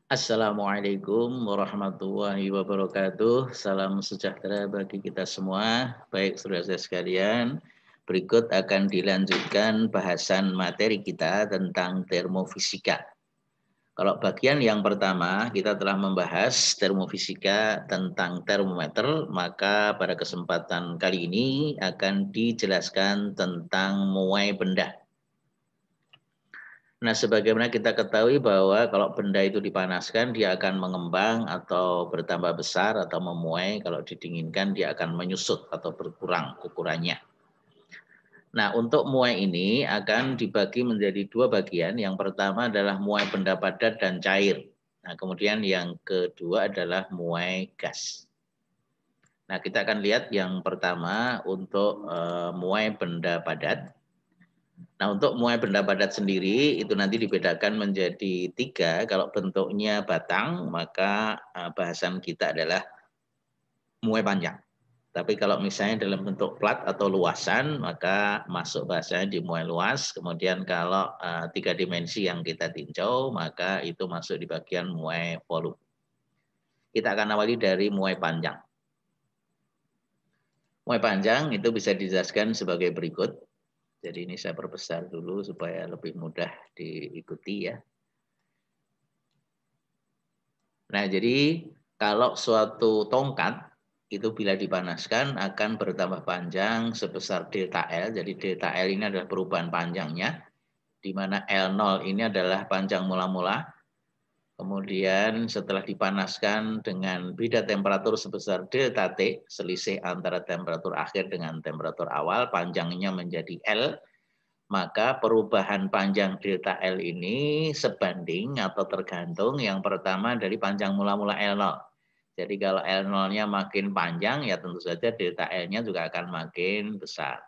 Assalamualaikum warahmatullahi wabarakatuh. Salam sejahtera bagi kita semua. Baik saudara-saudara sekalian, berikut akan dilanjutkan bahasan materi kita tentang termofisika. Kalau bagian yang pertama kita telah membahas termofisika tentang termometer, maka pada kesempatan kali ini akan dijelaskan tentang muai benda. Nah, sebagaimana kita ketahui bahwa kalau benda itu dipanaskan, dia akan mengembang atau bertambah besar atau memuai. Kalau didinginkan, dia akan menyusut atau berkurang ukurannya. Nah, untuk muai ini akan dibagi menjadi dua bagian. Yang pertama adalah muai benda padat dan cair. Nah, kemudian yang kedua adalah muai gas. Nah, kita akan lihat yang pertama untuk muai benda padat. Nah, untuk muai benda padat sendiri itu nanti dibedakan menjadi tiga. Kalau bentuknya batang, maka bahasan kita adalah muai panjang. Tapi kalau misalnya dalam bentuk plat atau luasan, maka masuk bahasanya di muai luas. Kemudian kalau tiga dimensi yang kita tinjau, maka itu masuk di bagian muai volume. Kita akan awali dari muai panjang. Muai panjang itu bisa dijelaskan sebagai berikut. Jadi ini saya perbesar dulu supaya lebih mudah diikuti ya. Nah, jadi kalau suatu tongkat itu bila dipanaskan akan bertambah panjang sebesar delta L. Jadi delta L ini adalah perubahan panjangnya, di mana L0 ini adalah panjang mula-mula. Kemudian setelah dipanaskan dengan beda temperatur sebesar delta T, selisih antara temperatur akhir dengan temperatur awal, panjangnya menjadi L. Maka perubahan panjang delta L ini sebanding atau tergantung yang pertama dari panjang mula-mula L0. Jadi kalau L0-nya makin panjang ya tentu saja delta L-nya juga akan makin besar.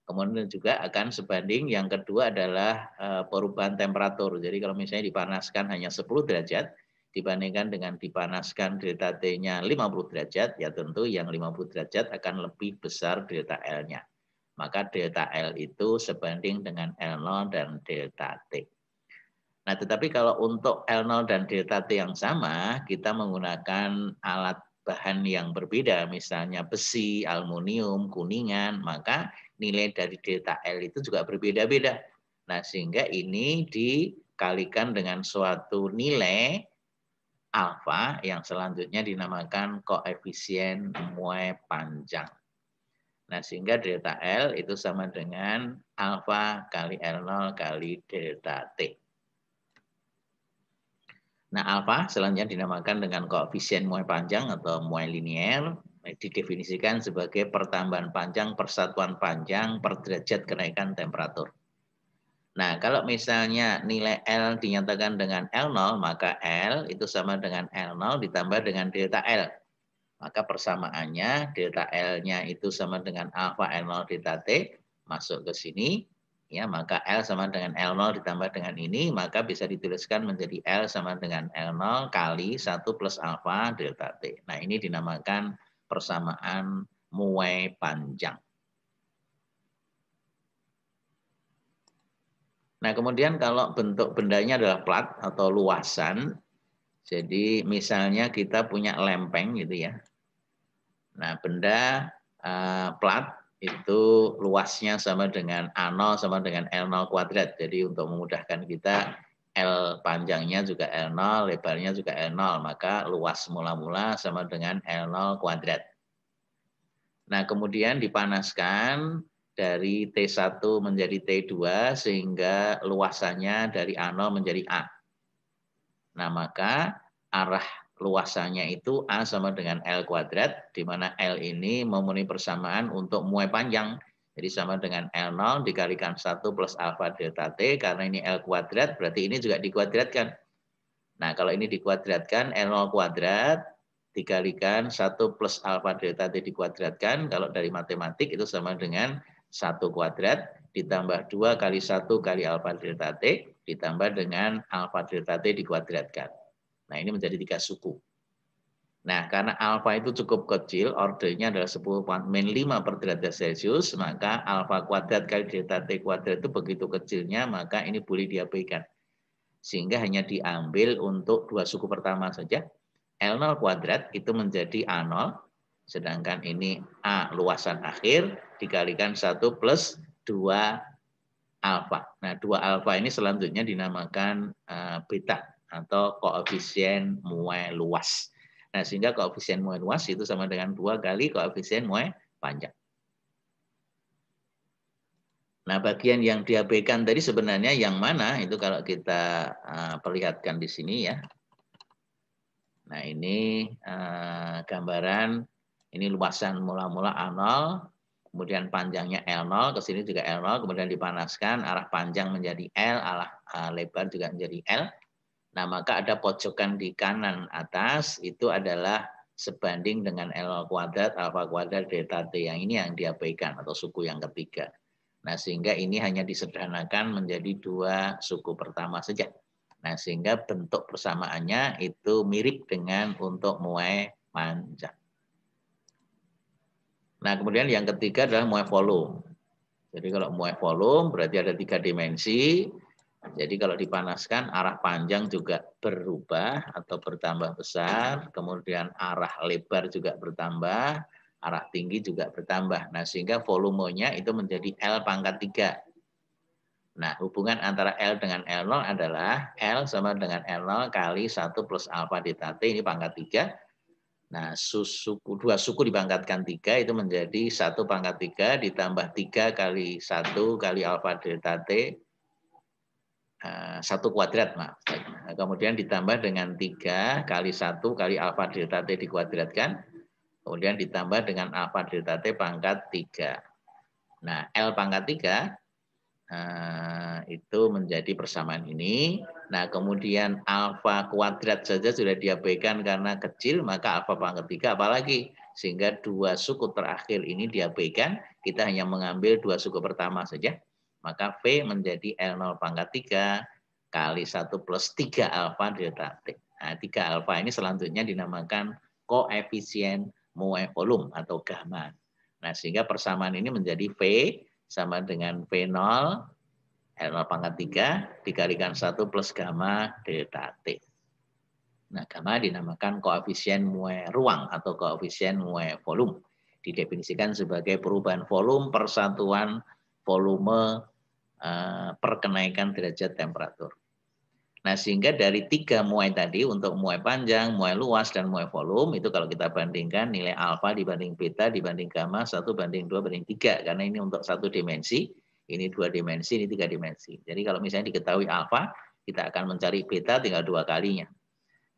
Kemudian juga akan sebanding yang kedua adalah perubahan temperatur. Jadi kalau misalnya dipanaskan hanya 10 derajat dibandingkan dengan dipanaskan delta T-nya 50 derajat, ya tentu yang 50 derajat akan lebih besar delta L-nya. Maka delta L itu sebanding dengan L0 dan delta T. Nah, tetapi kalau untuk L0 dan delta T yang sama, kita menggunakan alat bahan yang berbeda, misalnya besi, aluminium, kuningan, maka nilai dari delta L itu juga berbeda-beda. Nah, sehingga ini dikalikan dengan suatu nilai alfa yang selanjutnya dinamakan koefisien muai panjang. Nah, sehingga delta L itu sama dengan alfa kali L0 kali delta T. Nah, alfa selanjutnya dinamakan dengan koefisien muai panjang atau muai linier, didefinisikan sebagai pertambahan panjang persatuan panjang per derajat kenaikan temperatur. Nah, kalau misalnya nilai L dinyatakan dengan L0, maka L itu sama dengan L0 ditambah dengan delta L. Maka persamaannya delta L-nya itu sama dengan alfa L0 delta T, masuk ke sini, ya maka L sama dengan L0 ditambah dengan ini, maka bisa dituliskan menjadi L sama dengan L0 kali 1 plus alfa delta T. Nah, ini dinamakan persamaan muai panjang. Nah, kemudian kalau bentuk bendanya adalah plat atau luasan, jadi misalnya kita punya lempeng gitu ya. Nah, benda plat itu luasnya sama dengan A0 sama dengan L0 kuadrat. Jadi untuk memudahkan kita, L panjangnya juga L0, lebarnya juga L0. Maka luas mula-mula sama dengan L0 kuadrat. Nah, kemudian dipanaskan dari T1 menjadi T2 sehingga luasannya dari A0 menjadi A. Nah, maka arah luasannya itu A sama dengan L kuadrat, di mana L ini memenuhi persamaan untuk muai panjang. Jadi sama dengan L0 dikalikan 1 plus alfa delta T, karena ini L kuadrat, berarti ini juga dikuadratkan. Nah, kalau ini dikuadratkan, L0 kuadrat dikalikan 1 plus alfa delta T dikuadratkan, kalau dari matematik itu sama dengan 1 kuadrat, ditambah 2 kali 1 kali alfa delta T, ditambah dengan alfa delta T dikuadratkan. Nah, ini menjadi 3 suku. Nah, karena alfa itu cukup kecil, ordernya adalah 10⁻5 per derajat Celcius, maka alfa kuadrat kali delta T kuadrat itu begitu kecilnya, maka ini boleh diabaikan. Sehingga hanya diambil untuk dua suku pertama saja. L0 kuadrat itu menjadi A0, sedangkan ini A luasan akhir dikalikan 1 plus 2 alfa. Nah, 2 alfa ini selanjutnya dinamakan beta atau koefisien muai luas. Nah, sehingga koefisien muai luas itu sama dengan 2 kali koefisien muai panjang. Nah, bagian yang diabaikan tadi sebenarnya yang mana? Itu kalau kita perlihatkan di sini ya. Nah, ini gambaran, ini luasan mula-mula A0, kemudian panjangnya L0, ke sini juga L0, kemudian dipanaskan, arah panjang menjadi L, arah lebar juga menjadi L. Nah, maka ada pojokan di kanan atas itu adalah sebanding dengan L kuadrat, alfa kuadrat, delta T. Yang ini yang diabaikan atau suku yang ketiga. Nah, sehingga ini hanya disederhanakan menjadi dua suku pertama saja. Nah, sehingga bentuk persamaannya itu mirip dengan untuk muai panjang. Nah, kemudian yang ketiga adalah muai volume. Jadi kalau muai volume berarti ada 3 dimensi. Jadi kalau dipanaskan arah panjang juga berubah atau bertambah besar, kemudian arah lebar juga bertambah, arah tinggi juga bertambah. Nah, sehingga volumenya itu menjadi L pangkat 3. Nah, hubungan antara L dengan L0 adalah L sama dengan L0 kali 1 plus alfa delta T, ini pangkat 3. Nah, dua suku dipangkatkan 3 itu menjadi 1 pangkat 3 ditambah 3 kali 1 kali alfa delta T, 1 kuadrat, maaf. Nah, kemudian ditambah dengan 3 kali 1 kali alfa delta T dikuadratkan, kemudian ditambah dengan alfa delta T pangkat 3. Nah, L pangkat 3 itu menjadi persamaan ini. Nah, kemudian alfa kuadrat saja sudah diabaikan karena kecil, maka alfa pangkat 3 apalagi. Sehingga dua suku terakhir ini diabaikan, kita hanya mengambil dua suku pertama saja. Maka V menjadi L0 pangkat 3 kali 1 plus 3 alfa delta T. Nah, 3 alfa ini selanjutnya dinamakan koefisien muai volume atau gamma. Nah, sehingga persamaan ini menjadi V sama dengan V0 L0 pangkat 3 dikalikan 1 plus gamma delta T. Nah, gamma dinamakan koefisien muai ruang atau koefisien muai volume. Didefinisikan sebagai perubahan volume persatuan volume perkenaikan derajat temperatur. Nah, sehingga dari 3 muai tadi untuk muai panjang, muai luas, dan muai volume, itu kalau kita bandingkan nilai alfa dibanding beta dibanding gamma, 1 banding 2 banding 3. Karena ini untuk 1 dimensi, ini 2 dimensi, ini 3 dimensi. Jadi kalau misalnya diketahui alfa, kita akan mencari beta tinggal 2 kalinya.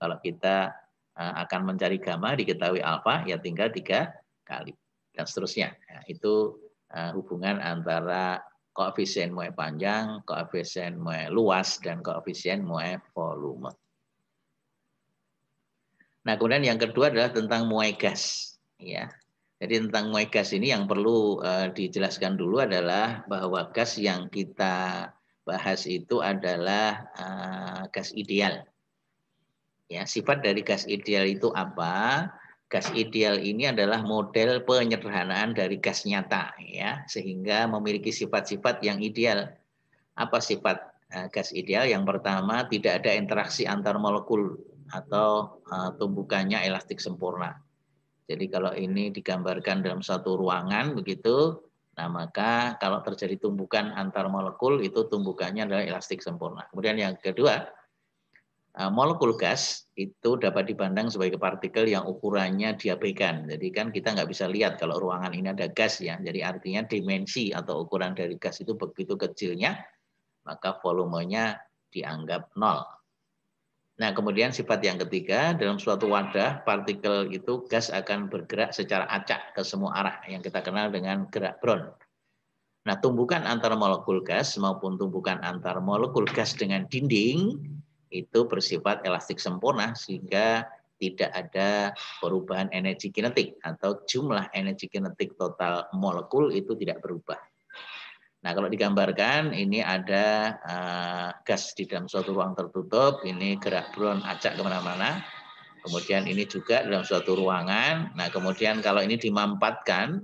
Kalau kita akan mencari gamma, diketahui alfa, ya tinggal 3 kali. Dan seterusnya. Nah, itu hubungan antara koefisien muai panjang, koefisien muai luas, dan koefisien muai volume. Nah, kemudian yang kedua adalah tentang muai gas. Ya. Jadi tentang muai gas ini yang perlu dijelaskan dulu adalah bahwa gas yang kita bahas itu adalah gas ideal. Ya, sifat dari gas ideal itu apa? Gas ideal ini adalah model penyederhanaan dari gas nyata, ya, sehingga memiliki sifat-sifat yang ideal. Apa sifat gas ideal? Yang pertama, tidak ada interaksi antar molekul atau tumbukannya elastik sempurna. Jadi kalau ini digambarkan dalam satu ruangan begitu, nah maka kalau terjadi tumbukan antar molekul itu tumbukannya adalah elastik sempurna. Kemudian yang kedua, molekul gas itu dapat dipandang sebagai partikel yang ukurannya diabaikan. Jadi kan kita nggak bisa lihat kalau ruangan ini ada gas ya. Jadi artinya dimensi atau ukuran dari gas itu begitu kecilnya, maka volumenya dianggap 0. Nah, kemudian sifat yang ketiga, dalam suatu wadah, partikel itu gas akan bergerak secara acak ke semua arah yang kita kenal dengan gerak Brown. Nah, tumbukan antar molekul gas maupun tumbukan antar molekul gas dengan dinding itu bersifat elastik sempurna sehingga tidak ada perubahan energi kinetik atau jumlah energi kinetik total molekul itu tidak berubah. Nah, kalau digambarkan ini ada gas di dalam suatu ruang tertutup, ini gerak Brown acak kemana-mana. Kemudian ini juga dalam suatu ruangan. Nah, kemudian kalau ini dimampatkan,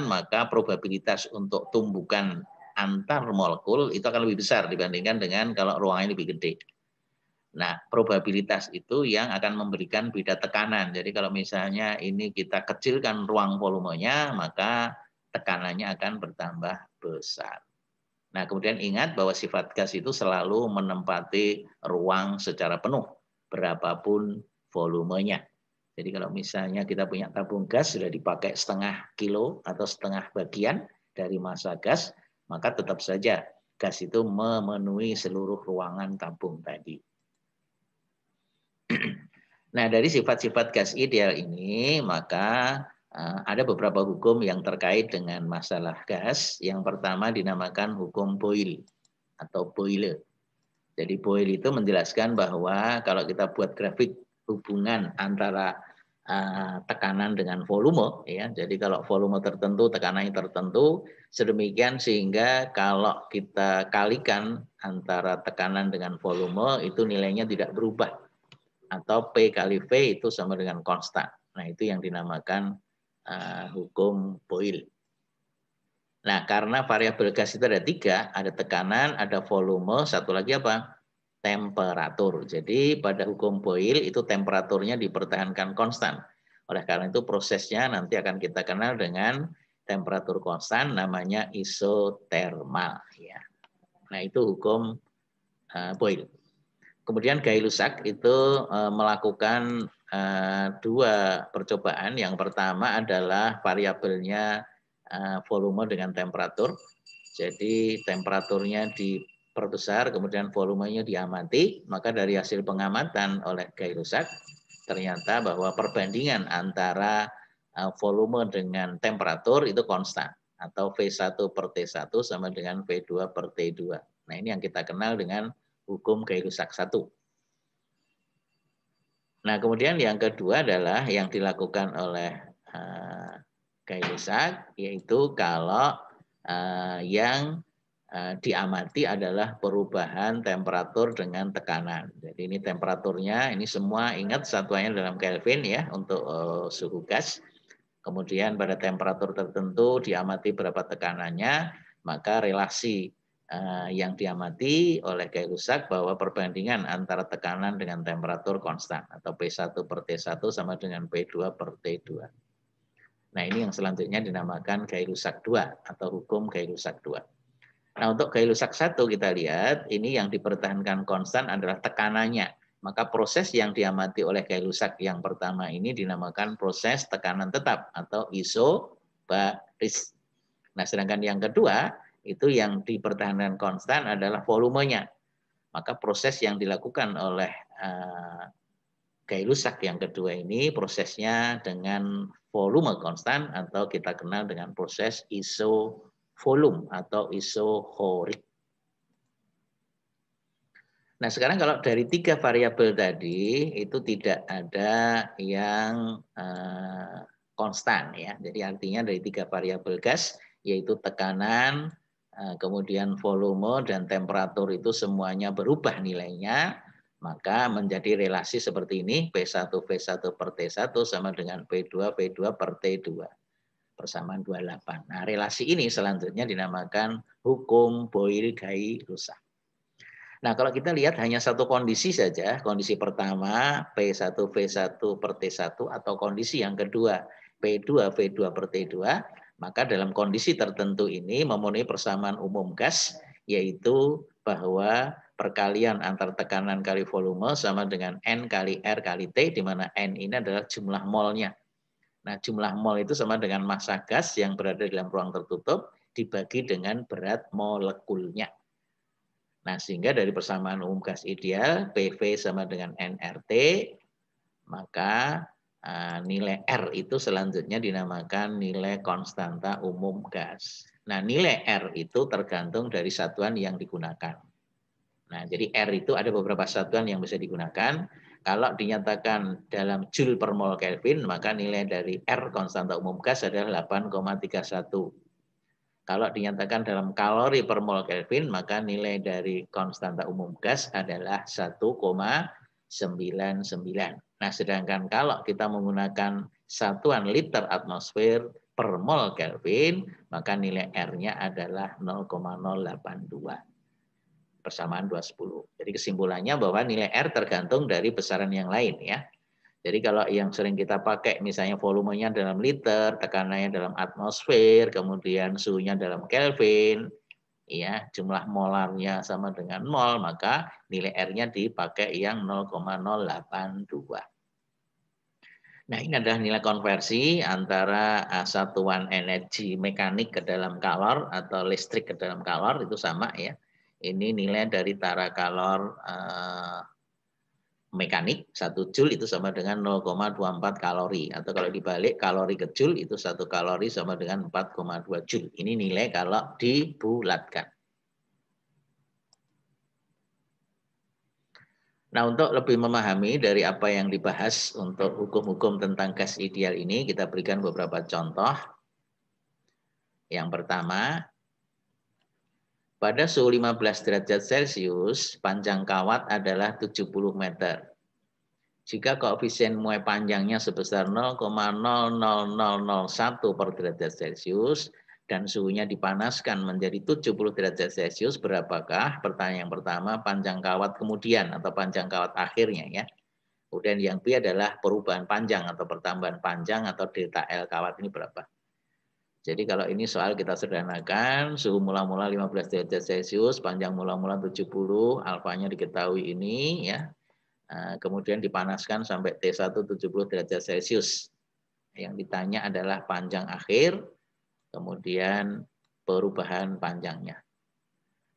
maka probabilitas untuk tumbukan antar molekul itu akan lebih besar dibandingkan dengan kalau ruangannya lebih gede. Nah, probabilitas itu yang akan memberikan beda tekanan. Jadi kalau misalnya ini kita kecilkan ruang volumenya, maka tekanannya akan bertambah besar. Nah, kemudian ingat bahwa sifat gas itu selalu menempati ruang secara penuh, berapapun volumenya. Jadi kalau misalnya kita punya tabung gas sudah dipakai setengah kilo atau setengah bagian dari massa gas, maka tetap saja gas itu memenuhi seluruh ruangan tabung tadi. Nah, dari sifat-sifat gas ideal ini, maka ada beberapa hukum yang terkait dengan masalah gas. Yang pertama dinamakan hukum Boyle atau Boyle. Jadi Boyle itu menjelaskan bahwa kalau kita buat grafik hubungan antara tekanan dengan volume, ya. Jadi kalau volume tertentu, tekanannya tertentu, sedemikian sehingga kalau kita kalikan antara tekanan dengan volume itu nilainya tidak berubah. Atau P kali V itu sama dengan konstan. Nah, itu yang dinamakan hukum Boyle. Nah, karena variabel gas itu ada 3, ada tekanan, ada volume, satu lagi apa? Temperatur. Jadi pada hukum Boyle itu temperaturnya dipertahankan konstan. Oleh karena itu prosesnya nanti akan kita kenal dengan temperatur konstan, namanya isotermal. Ya. Nah, itu hukum Boyle. Kemudian Gay-Lussac itu melakukan 2 percobaan. Yang pertama adalah variabelnya volume dengan temperatur. Jadi temperaturnya diperbesar, kemudian volumenya diamati. Maka dari hasil pengamatan oleh Gay-Lussac, ternyata bahwa perbandingan antara volume dengan temperatur itu konstan. Atau V1 per T1 sama dengan V2 per T2. Nah, ini yang kita kenal dengan hukum Gay-Lussac 1. Nah, kemudian yang kedua adalah yang dilakukan oleh Gay-Lussac, yaitu kalau yang diamati adalah perubahan temperatur dengan tekanan. Jadi ini temperaturnya, ini semua ingat satuannya dalam Kelvin ya untuk suhu gas. Kemudian pada temperatur tertentu diamati berapa tekanannya, maka relasi yang diamati oleh Gay-Lussac bahwa perbandingan antara tekanan dengan temperatur konstan atau P1 per T1 sama dengan P2 per T2. Nah, ini yang selanjutnya dinamakan Gay-Lussac 2 atau hukum Gay-Lussac 2. Nah, untuk Gay-Lussac 1 kita lihat, ini yang dipertahankan konstan adalah tekanannya. Maka proses yang diamati oleh Gay-Lussac yang pertama ini dinamakan proses tekanan tetap atau isobaris. Nah, sedangkan yang kedua itu yang dipertahankan konstan adalah volumenya. Maka proses yang dilakukan oleh Gay-Lussac yang kedua ini prosesnya dengan volume konstan atau kita kenal dengan proses isovolume atau isohorik. Nah, sekarang kalau dari 3 variabel tadi itu tidak ada yang konstan ya. Jadi artinya dari 3 variabel gas yaitu tekanan, kemudian volume dan temperatur itu semuanya berubah nilainya, maka menjadi relasi seperti ini P1 V1 per T1 sama dengan P2 V2 per T2 persamaan 28. Nah, relasi ini selanjutnya dinamakan hukum Boyle-Gay-Lussac. Nah, kalau kita lihat hanya satu kondisi saja, kondisi pertama P1 V1 per T1 atau kondisi yang kedua P2 V2 per T2, maka dalam kondisi tertentu ini memenuhi persamaan umum gas, yaitu bahwa perkalian antar tekanan kali volume sama dengan N kali R kali T, di mana N ini adalah jumlah molnya. Nah, jumlah mol itu sama dengan massa gas yang berada dalam ruang tertutup dibagi dengan berat molekulnya. Nah, sehingga dari persamaan umum gas ideal, PV sama dengan nRT, maka nilai R itu selanjutnya dinamakan nilai konstanta umum gas. Nah, nilai R itu tergantung dari satuan yang digunakan. Nah, jadi R itu ada beberapa satuan yang bisa digunakan. Kalau dinyatakan dalam Joule per mol Kelvin, maka nilai dari R konstanta umum gas adalah 8,31. Kalau dinyatakan dalam kalori per mol Kelvin, maka nilai dari konstanta umum gas adalah 1,99. Nah, sedangkan kalau kita menggunakan satuan liter atmosfer per mol Kelvin, maka nilai R-nya adalah 0,082. Persamaan 210. Jadi kesimpulannya bahwa nilai R tergantung dari besaran yang lain ya. Jadi kalau yang sering kita pakai misalnya volumenya dalam liter, tekanannya dalam atmosfer, kemudian suhunya dalam Kelvin, ya, jumlah molarnya sama dengan mol, maka nilai R-nya dipakai yang 0,082. Nah, ini adalah nilai konversi antara satuan energi mekanik ke dalam kalor atau listrik ke dalam kalor itu sama ya. Ini nilai dari tara kalor mekanik 1 Joule itu sama dengan 0,24 kalori, atau kalau dibalik kalori ke Joule itu 1 kalori sama dengan 4,2 Joule. Ini nilai kalau dibulatkan. Nah, untuk lebih memahami dari apa yang dibahas untuk hukum-hukum tentang gas ideal ini, kita berikan beberapa contoh. Yang pertama, pada suhu 15 derajat Celcius, panjang kawat adalah 70 meter. Jika koefisien muai panjangnya sebesar 0,00001 per derajat Celcius dan suhunya dipanaskan menjadi 70 derajat Celcius, berapakah? Pertanyaan yang pertama, panjang kawat kemudian atau panjang kawat akhirnya ya. Kemudian yang B adalah perubahan panjang atau pertambahan panjang atau delta L kawat ini berapa. Jadi kalau ini soal kita sederhanakan, suhu mula-mula 15 derajat Celcius, panjang mula-mula 70, alfanya diketahui ini ya. Kemudian dipanaskan sampai T1 70 derajat Celcius. Yang ditanya adalah panjang akhir, kemudian perubahan panjangnya.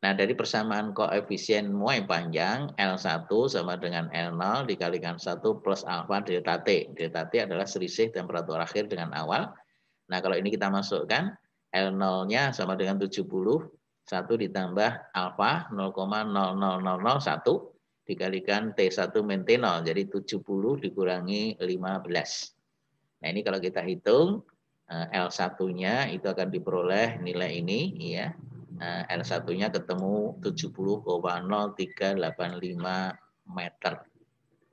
Nah, dari persamaan koefisien muai panjang, L1 sama dengan L0 dikalikan 1 plus alfa delta T. Delta T adalah selisih temperatur akhir dengan awal. Nah, kalau ini kita masukkan, L0-nya sama dengan 70, 1 ditambah alfa 0,00001 dikalikan T1 min T0, jadi 70 dikurangi 15. Nah, ini kalau kita hitung, L1-nya itu akan diperoleh nilai ini, ya. L1-nya ketemu 70,0385 meter.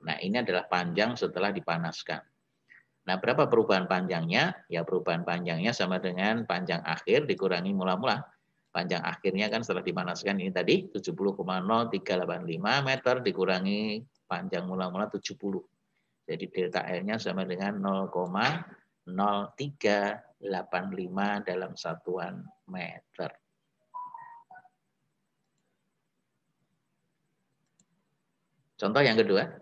Nah, ini adalah panjang setelah dipanaskan. Nah, berapa perubahan panjangnya? Ya, perubahan panjangnya sama dengan panjang akhir dikurangi mula-mula. Panjang akhirnya kan setelah dipanaskan ini tadi 70,0385 meter dikurangi panjang mula-mula 70. Jadi delta L-nya sama dengan 0,0385 dalam satuan meter. Contoh yang kedua.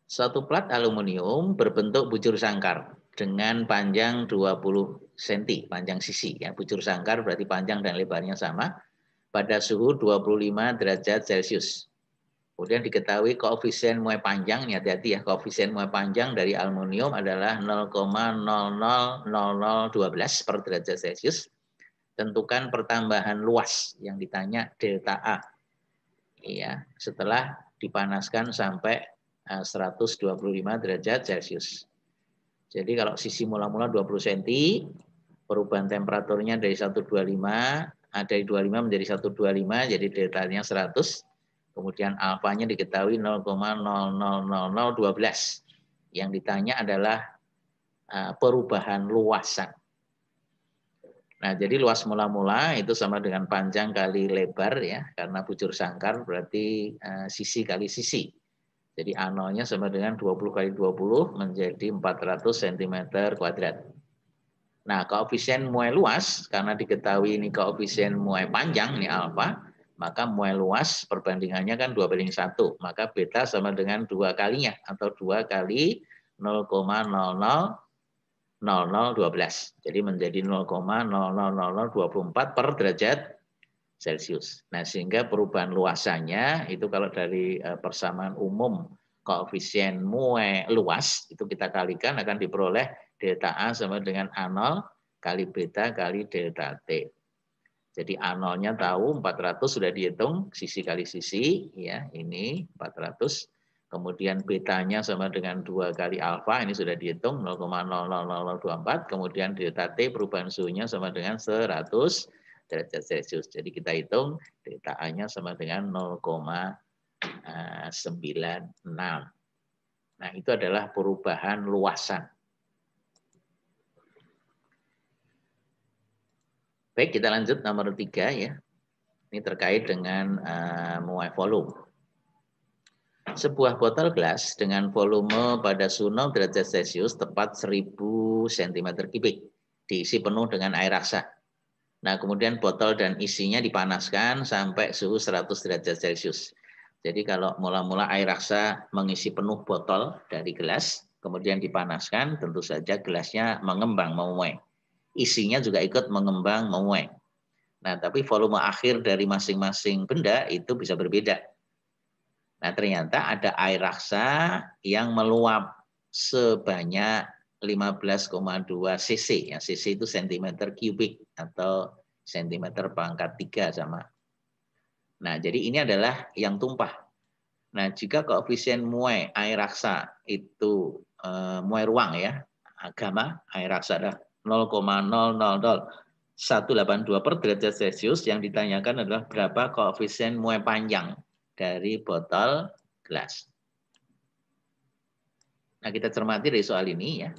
Suatu plat aluminium berbentuk bujur sangkar dengan panjang 20 cm, panjang sisi. Ya, bujur sangkar berarti panjang dan lebarnya sama pada suhu 25 derajat Celcius. Kemudian diketahui koefisien muai panjang, ini hati-hati ya, koefisien muai panjang dari aluminium adalah 0,000012 per derajat Celcius. Tentukan pertambahan luas yang ditanya delta A. Iya, setelah dipanaskan sampai 125 derajat Celcius. Jadi kalau sisi mula-mula 20 cm, perubahan temperaturnya dari 125, dari 25 menjadi 125, jadi deltanya 100. Kemudian alfanya diketahui 0,000012. Yang ditanya adalah perubahan luasan. Nah, jadi luas mula-mula itu sama dengan panjang kali lebar ya, karena bujur sangkar berarti sisi kali sisi. Jadi A0-nya sama dengan 20 kali 20 menjadi 400 cm kuadrat. Nah, koefisien muai luas, karena diketahui ini koefisien muai panjang, ini alfa, maka muai luas perbandingannya kan 2:1. Maka beta sama dengan 2 kalinya, atau 2 kali 0,000012. Jadi menjadi 0,000024 per derajat Celcius. Nah, sehingga perubahan luasannya itu kalau dari persamaan umum koefisien muai luas itu kita kalikan akan diperoleh delta A sama dengan A0 kali beta kali delta T. Jadi A0-nya tahu 400 sudah dihitung sisi kali sisi ya, ini 400. Kemudian betanya sama dengan 2 kali alfa, ini sudah dihitung 0,00024. Kemudian delta T perubahan suhunya sama dengan 100 derajat Celcius. Jadi kita hitung delta A-nya sama dengan 0,96. Nah, itu adalah perubahan luasan. Baik, kita lanjut nomor 3 ya. Ini terkait dengan muai volume. Sebuah botol gelas dengan volume pada suhu 0 derajat Celcius tepat 1000 cm3 diisi penuh dengan air raksa. Nah, kemudian botol dan isinya dipanaskan sampai suhu 100 derajat Celcius. Jadi kalau mula-mula air raksa mengisi penuh botol dari gelas, kemudian dipanaskan, tentu saja gelasnya mengembang, memuai. Isinya juga ikut mengembang, memuai. Nah, tapi volume akhir dari masing-masing benda itu bisa berbeda. Nah, ternyata ada air raksa yang meluap sebanyak 15,2 cc. Ya, cc itu cm kubik atau cm pangkat 3 sama. Nah, jadi ini adalah yang tumpah. Nah, jika koefisien muai air raksa itu muai ruang ya, gamma air raksa adalah 0,000182 per derajat Celcius, yang ditanyakan adalah berapa koefisien muai panjang dari botol gelas. Nah, kita cermati dari soal ini ya.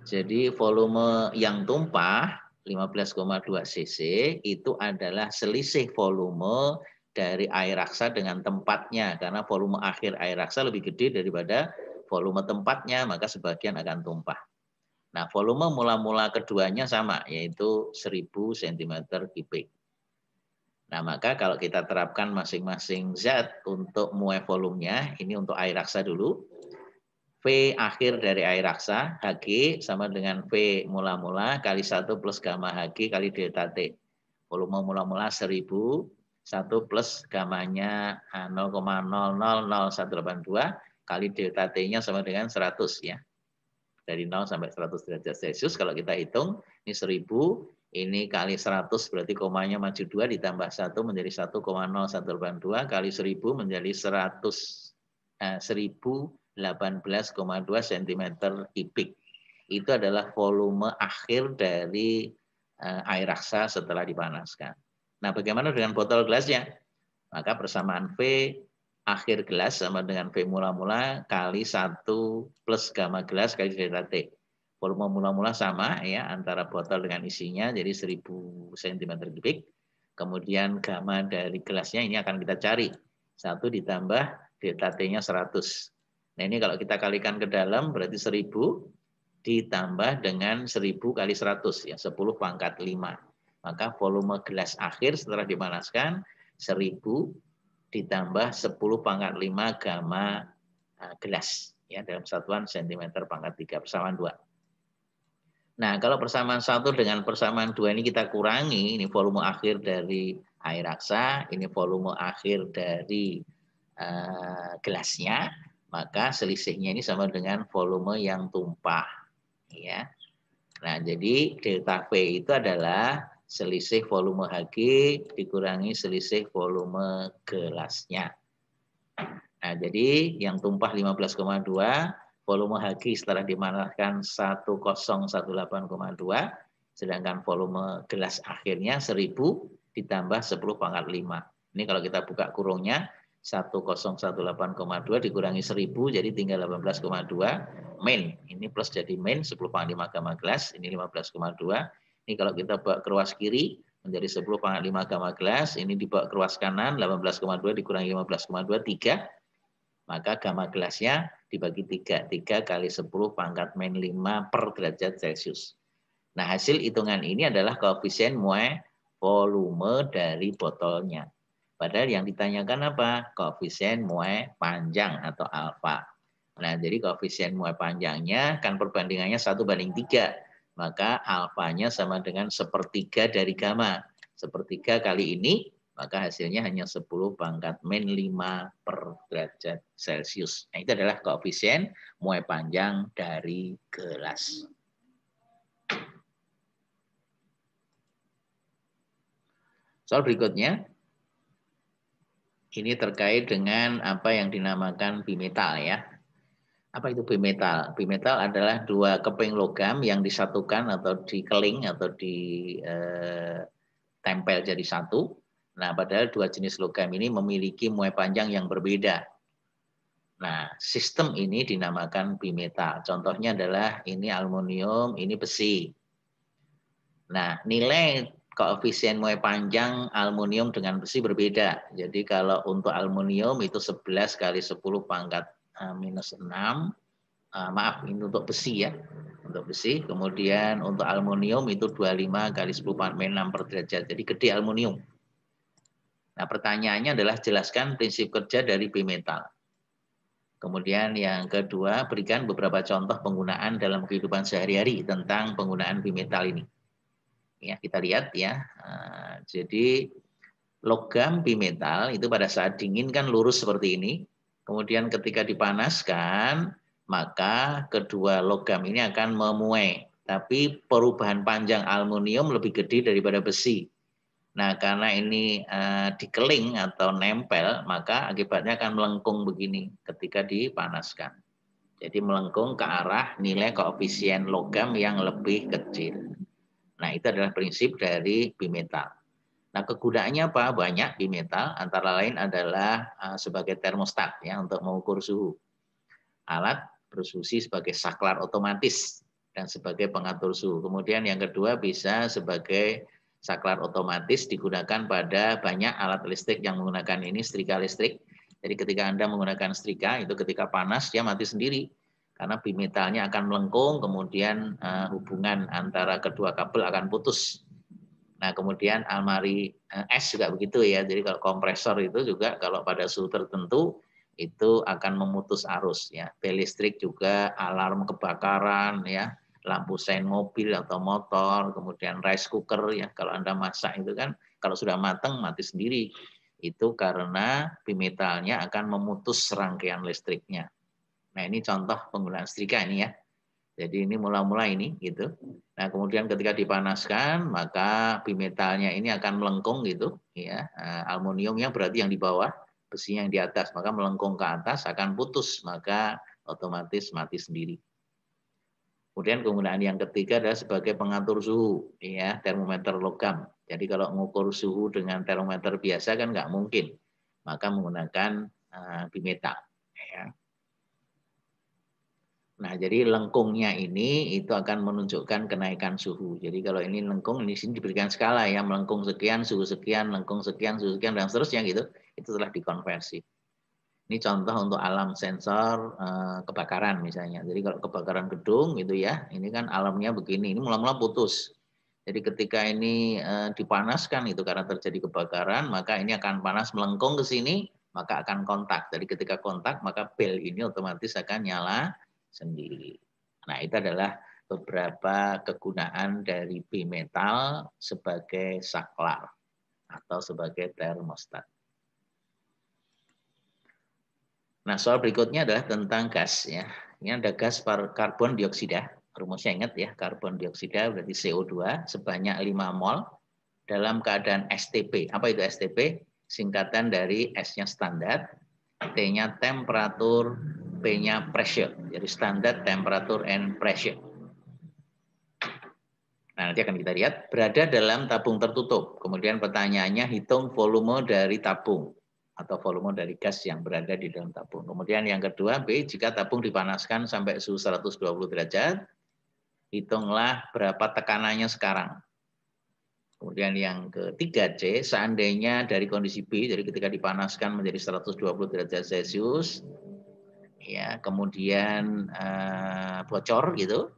Jadi volume yang tumpah 15,2 cc itu adalah selisih volume dari air raksa dengan tempatnya, karena volume akhir air raksa lebih gede daripada volume tempatnya, maka sebagian akan tumpah. Nah, volume mula-mula keduanya sama, yaitu 1000 cm3. Nah, maka kalau kita terapkan masing-masing zat untuk muai volumenya, ini untuk air raksa dulu. V akhir dari air raksa, Hg sama dengan V mula-mula kali 1 plus gamma Hg kali delta T. Volume mula-mula 1000, 1 plus gammanya 0,000182 kali delta T-nya sama dengan 100 ya. Dari 0 sampai 100 derajat Celcius kalau kita hitung, ini 1000, ini kali 100 berarti komanya maju 2 ditambah 1 menjadi 1,0182 kali 1000 menjadi 1018,2 cm3. Itu adalah volume akhir dari air raksa setelah dipanaskan. Nah, bagaimana dengan botol gelasnya? Maka persamaan V akhir gelas sama dengan V mula-mula kali 1 plus gamma gelas kali delta T. Volume mula-mula sama ya antara botol dengan isinya, jadi 1000 cm3. Kemudian gamma dari gelasnya ini akan kita cari. 1 ditambah delta T-nya 100. Nah, ini kalau kita kalikan ke dalam berarti 1000 ditambah dengan 1000 kali 100 ya, 10 pangkat 5. Maka volume gelas akhir setelah dipanaskan 1000 ditambah 10 pangkat 5 gamma gelas ya, dalam satuan cm pangkat 3 persamaan 2. Nah, kalau persamaan 1 dengan persamaan 2 ini kita kurangi, ini volume akhir dari air raksa, ini volume akhir dari gelasnya, maka selisihnya ini sama dengan volume yang tumpah ya. Nah, jadi delta V itu adalah selisih volume Hg dikurangi selisih volume gelasnya. Nah, jadi yang tumpah 15,2, volume Hg setelah dimanaskan 1018,2, sedangkan volume gelas akhirnya 1000 ditambah 10 pangkat 5. Ini kalau kita buka kurungnya, 1018,2 dikurangi 1000, jadi tinggal 18,2. Min, ini plus jadi min, 10 pangkat 5 gamma gelas, ini 15,2. Ini kalau kita bawa ke ruas kiri, menjadi 10 pangkat 5 gamma gelas, ini dibawa ke ruas kanan, 18,2 dikurangi 15,2, 3. Maka gamma gelasnya dibagi 3. 3 kali 10 pangkat min 5 per derajat Celcius. Nah, hasil hitungan ini adalah koefisien muai volume dari botolnya. Padahal yang ditanyakan apa? Koefisien muai panjang atau alfa. Nah, jadi koefisien muai panjangnya kan perbandingannya 1:3. Maka alfanya sama dengan 1/3 dari gamma. 1/3 kali ini, maka hasilnya hanya 10 pangkat min 5 per derajat Celcius. Nah, itu adalah koefisien muai panjang dari gelas. Soal berikutnya, ini terkait dengan apa yang dinamakan bimetal ya. Apa itu bimetal? Bimetal adalah dua keping logam yang disatukan atau dikeling atau ditempel jadi satu. Nah, padahal dua jenis logam ini memiliki muai panjang yang berbeda. Nah, sistem ini dinamakan bimetal. Contohnya adalah ini aluminium, ini besi. Nah, nilai koefisien muai panjang aluminium dengan besi berbeda. Jadi kalau untuk aluminium itu 11 kali 10 pangkat minus 6. Maaf, ini untuk besi ya. Untuk besi. Kemudian untuk aluminium itu 25 kali 10 pangkat minus 6 per derajat. Jadi gede aluminium. Nah, pertanyaannya adalah jelaskan prinsip kerja dari bimetal. Kemudian yang kedua, berikan beberapa contoh penggunaan dalam kehidupan sehari-hari tentang penggunaan bimetal ini. Ya, kita lihat ya. Jadi logam bimetal itu pada saat dingin kan lurus seperti ini. Kemudian ketika dipanaskan, maka kedua logam ini akan memuai. Tapi perubahan panjang aluminium lebih gede daripada besi. Nah, karena ini dikeling atau nempel, maka akibatnya akan melengkung begini ketika dipanaskan. Jadi melengkung ke arah nilai koefisien logam yang lebih kecil. Nah, itu adalah prinsip dari bimetal. Nah, kegunaannya apa? Banyak bimetal, antara lain adalah sebagai termostat ya untuk mengukur suhu. Alat berfungsi sebagai saklar otomatis dan sebagai pengatur suhu. Kemudian yang kedua bisa sebagai saklar otomatis digunakan pada banyak alat listrik yang menggunakan ini setrika listrik. Jadi ketika Anda menggunakan setrika itu ketika panas dia mati sendiri karena bimetalnya akan melengkung, kemudian hubungan antara kedua kabel akan putus. Nah, kemudian almari es juga begitu ya. Jadi kalau kompresor itu juga kalau pada suhu tertentu itu akan memutus arus ya. Bel listrik juga alarm kebakaran ya, lampu sein mobil atau motor, kemudian rice cooker ya. Kalau Anda masak itu kan kalau sudah matang mati sendiri. Itu karena bimetalnya akan memutus rangkaian listriknya. Nah, ini contoh penggunaan setrika ini ya. Jadi ini mula-mula ini gitu. Nah, kemudian ketika dipanaskan, maka bimetalnya ini akan melengkung gitu, ya. Aluminiumnya berarti yang di bawah, besinya yang di atas, maka melengkung ke atas akan putus, maka otomatis mati sendiri. Kemudian penggunaan yang ketiga adalah sebagai pengatur suhu, ya, termometer logam. Jadi kalau mengukur suhu dengan termometer biasa kan nggak mungkin, maka menggunakan bimetal. Ya. Nah, jadi lengkungnya ini itu akan menunjukkan kenaikan suhu. Jadi kalau ini lengkung, di sini diberikan skala ya, melengkung sekian, suhu sekian, lengkung sekian, suhu sekian, dan seterusnya gitu. Itu telah dikonversi. Ini contoh untuk alam sensor kebakaran misalnya. Jadi kalau kebakaran gedung gitu ya, ini kan alamnya begini, ini mula-mula putus. Jadi ketika ini dipanaskan itu karena terjadi kebakaran, maka ini akan panas melengkung ke sini, maka akan kontak. Jadi ketika kontak, maka bel ini otomatis akan nyala sendiri. Nah, itu adalah beberapa kegunaan dari bimetal sebagai saklar atau sebagai termostat. Nah, soal berikutnya adalah tentang gas ya. Ini ada gas karbon dioksida. Rumusnya ingat ya, karbon dioksida berarti CO2 sebanyak 5 mol dalam keadaan STP. Apa itu STP? Singkatan dari S-nya standar, T-nya temperatur, P-nya pressure. Jadi standar temperature and pressure. Nah, nanti akan kita lihat berada dalam tabung tertutup. Kemudian pertanyaannya hitung volume dari tabung atau volume dari gas yang berada di dalam tabung. Kemudian yang kedua, B, jika tabung dipanaskan sampai suhu 120 derajat, hitunglah berapa tekanannya sekarang. Kemudian yang ketiga C, seandainya dari kondisi B, jadi ketika dipanaskan menjadi 120 derajat Celcius, ya, kemudian bocor gitu.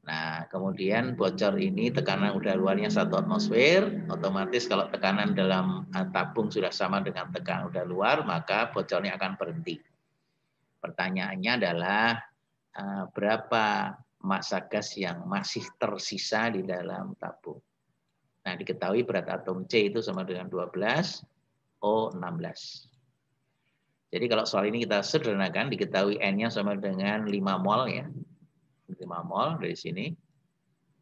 Nah, kemudian bocor ini tekanan udara luarnya 1 atmosfer, otomatis kalau tekanan dalam tabung sudah sama dengan tekanan udara luar, maka bocornya akan berhenti. Pertanyaannya adalah berapa massa gas yang masih tersisa di dalam tabung. Nah, diketahui berat atom C itu sama dengan 12, O 16. Jadi kalau soal ini kita sederhanakan, diketahui N-nya sama dengan 5 mol ya. 5 mol dari sini.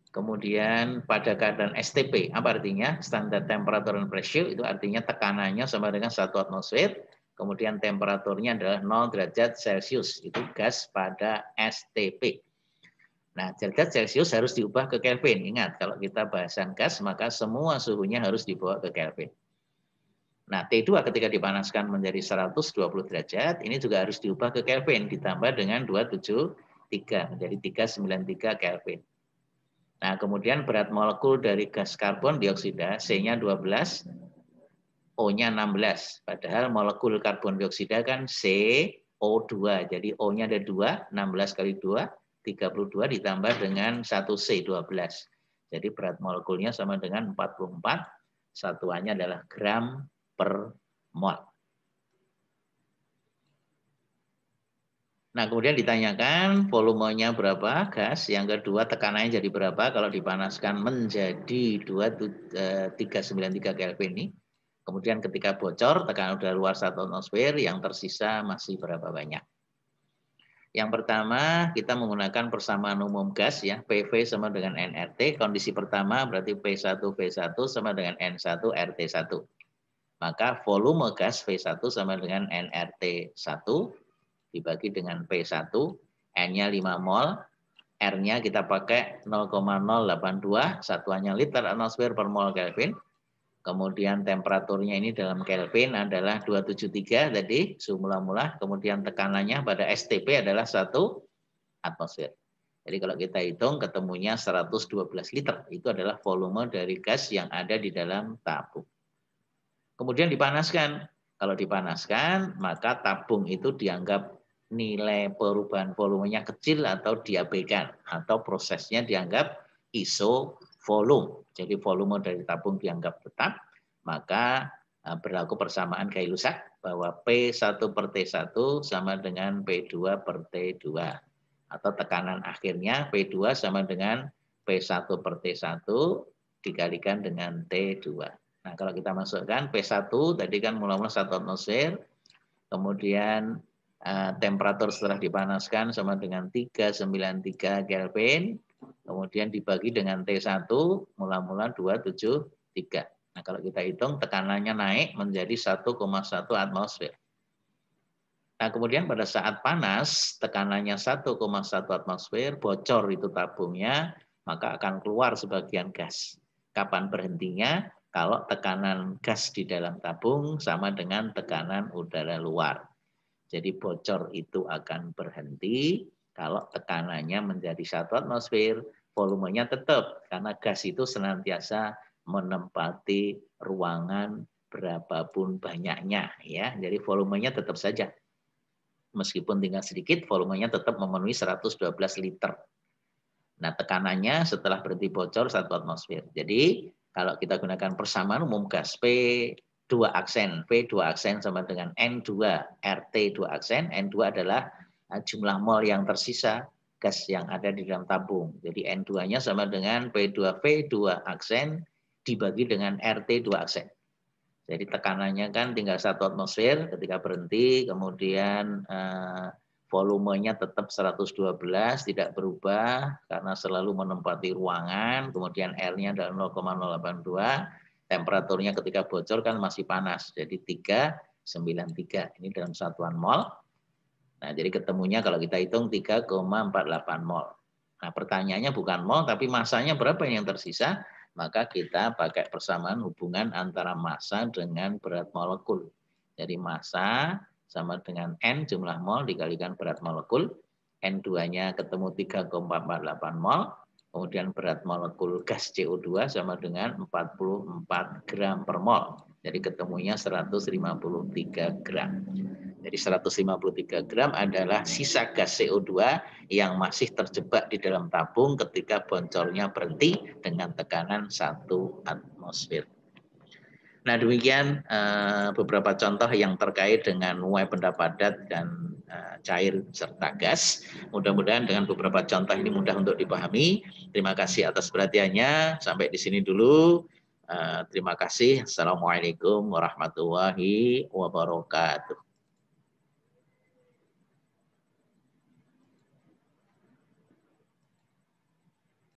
Kemudian pada keadaan STP, apa artinya? Standar temperature and pressure, itu artinya tekanannya sama dengan 1 atmosfer. Kemudian temperaturnya adalah 0 derajat Celcius. Itu gas pada STP. Nah, derajat Celcius harus diubah ke Kelvin. Ingat, kalau kita bahasan gas, maka semua suhunya harus dibawa ke Kelvin. Nah, T2 ketika dipanaskan menjadi 120 derajat, ini juga harus diubah ke Kelvin, ditambah dengan 273, menjadi 393 Kelvin. Nah, kemudian berat molekul dari gas karbon dioksida, C-nya 12, O-nya 16. Padahal molekul karbon dioksida kan CO2, jadi O-nya ada 2, 16 kali 2, 32 ditambah dengan 1C, 12. Jadi berat molekulnya sama dengan 44, satuannya adalah gram per mol. Nah, kemudian ditanyakan volumenya berapa gas, yang kedua tekanannya jadi berapa kalau dipanaskan menjadi 393 Kelvin ini. Kemudian ketika bocor, tekanan udara luar 1 atmosfer, yang tersisa masih berapa banyak. Yang pertama, kita menggunakan persamaan umum gas, ya, PV sama dengan nRT. Kondisi pertama berarti P1V1 sama dengan N1 RT1. Maka volume gas V1 sama dengan nRT1 dibagi dengan P1, N-nya 5 mol, R-nya kita pakai 0,082, satuannya liter atmosfer per mol Kelvin. Kemudian temperaturnya ini dalam Kelvin adalah 273 tadi, suhu mula-mula. Kemudian tekanannya pada STP adalah 1 atmosfer. Jadi kalau kita hitung ketemunya 112 liter. Itu adalah volume dari gas yang ada di dalam tabung. Kemudian dipanaskan. Kalau dipanaskan, maka tabung itu dianggap nilai perubahan volumenya kecil atau diabaikan. Atau prosesnya dianggap isovolume. Jadi volume dari tabung dianggap tetap, maka berlaku persamaan Gay-Lussac bahwa P1 per T1 sama dengan P2 per T2. Atau tekanan akhirnya P2 sama dengan P1 per T1 dikalikan dengan T2. Nah, kalau kita masukkan P1 tadi kan mula-mula 1 atmosfer, kemudian temperatur setelah dipanaskan sama dengan 393 Kelvin, kemudian dibagi dengan T1 mula-mula 273. Nah, kalau kita hitung tekanannya naik menjadi 1,1 atmosfer. Nah, kemudian pada saat panas, tekanannya 1,1 atmosfer, bocor itu tabungnya, maka akan keluar sebagian gas. Kapan berhentinya? Kalau tekanan gas di dalam tabung sama dengan tekanan udara luar. Jadi bocor itu akan berhenti kalau tekanannya menjadi 1 atmosfer, volumenya tetap, karena gas itu senantiasa menempati ruangan berapapun banyaknya, ya. Jadi volumenya tetap saja. Meskipun tinggal sedikit, volumenya tetap memenuhi 112 liter. Nah, tekanannya setelah berhenti bocor 1 atmosfer. Jadi, kalau kita gunakan persamaan umum gas P2 aksen, P2 aksen sama dengan N2 RT2 aksen, N2 adalah jumlah mol yang tersisa gas yang ada di dalam tabung. Jadi N2-nya sama dengan P2V2 aksen dibagi dengan RT2 aksen. Jadi tekanannya kan tinggal 1 atmosfer ketika berhenti, kemudian volumenya tetap 112, tidak berubah karena selalu menempati ruangan, kemudian R-nya adalah 0,082, temperaturnya ketika bocor kan masih panas, jadi 393, ini dalam satuan mol. Nah, jadi ketemunya kalau kita hitung 3,48 mol. Nah, pertanyaannya bukan mol, tapi masanya berapa yang tersisa? Maka kita pakai persamaan hubungan antara massa dengan berat molekul. Jadi massa sama dengan N jumlah mol dikalikan berat molekul. N2-nya ketemu 3,48 mol. Kemudian berat molekul gas CO2 sama dengan 44 gram per mol. Jadi ketemunya 153 gram. Jadi 153 gram adalah sisa gas CO2 yang masih terjebak di dalam tabung ketika bocornya berhenti dengan tekanan 1 atmosfer. Nah, demikian beberapa contoh yang terkait dengan uap benda padat dan cair serta gas. Mudah-mudahan dengan beberapa contoh ini mudah untuk dipahami. Terima kasih atas perhatiannya. Sampai di sini dulu. Terima kasih. Assalamualaikum warahmatullahi wabarakatuh.